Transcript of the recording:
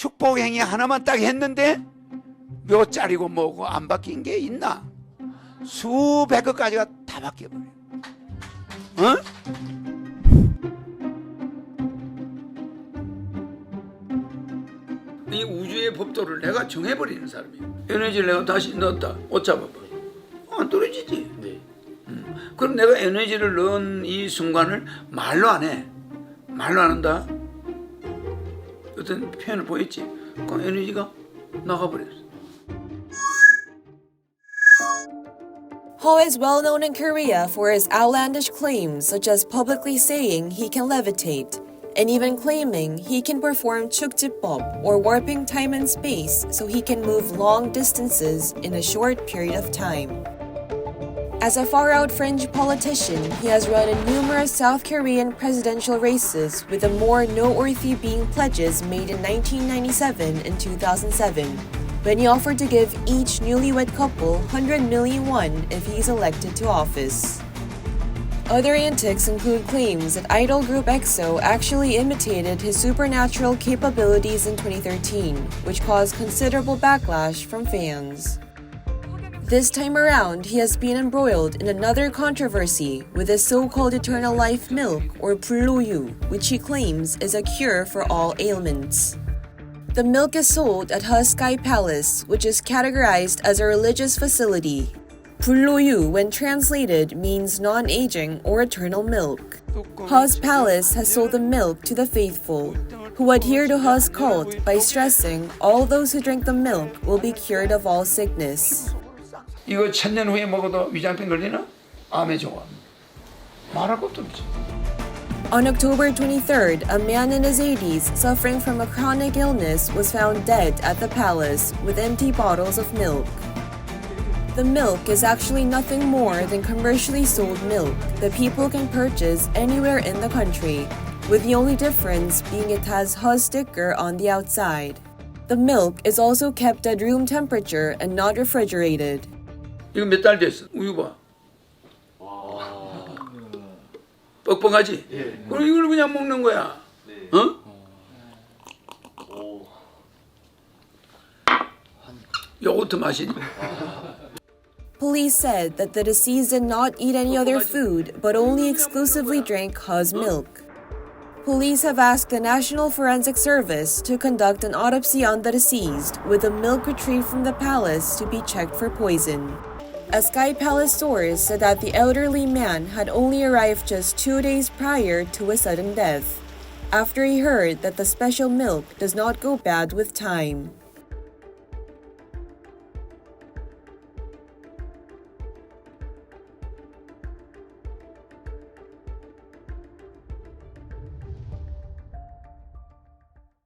축복 행위 하나만 딱 했는데 묘짜리고 뭐고 안 바뀐 게 있나? 수백 가지가 다 바뀌어버려. 어? 이 우주의 법도를 내가 정해버리는 사람이야. 에너지를 내가 다시 넣었다. 옷 잡아봐. 안 떨어지지. 네. 그럼 내가 에너지를 넣은 이 순간을 말로 안 해. 말로 안 한다. 어떤 표현을 보였지. 그 에너지가 나가버렸어. Huh is well known in Korea for his outlandish claims, such as publicly saying he can levitate, and even claiming he can perform chukjibop, or warping time and space so he can move long distances in a short period of time. As a far-out fringe politician, he has run in numerous South Korean presidential races, with the more noteworthy being pledges made in 1997 and 2007, when he offered to give each newlywed couple 100 million won if he's elected to office. Other antics include claims that idol group EXO actually imitated his supernatural capabilities in 2013, which caused considerable backlash from fans. This time around, he has been embroiled in another controversy with his so-called eternal life milk, or 불로유, which he claims is a cure for all ailments. The milk is sold at Huh Sky Palace, which is categorized as a religious facility. 불로유, when translated, means non-aging or eternal milk. Huh's palace has sold the milk to the faithful, who adhere to Huh's cult by stressing all those who drink the milk will be cured of all sickness. 이거 1000년 후에 먹어도 위장병 걸리나? 암에 좋아. 말할 것도 없지. On October 23rd, a man in his 80s suffering from a chronic illness was found dead at the palace with empty bottles of milk. The milk is actually nothing more than commercially sold milk that people can purchase anywhere in the country, with the only difference being it has Huh sticker on the outside. The milk is also kept at room temperature and not refrigerated. 이거 몇 달 됐어? 우유 봐. 뻑뻑하지? 그럼 이걸 그냥 먹는 거야. 어? 요거트 맛이니? Police said that the deceased did not eat any other food but only exclusively drank Huh's milk. Police have asked the National Forensic Service to conduct an autopsy on the deceased, with the milk retrieved from the palace to be checked for poison. A Sky Palace source said that the elderly man had only arrived just 2 days prior to his sudden death, after he heard that the special milk does not go bad with time.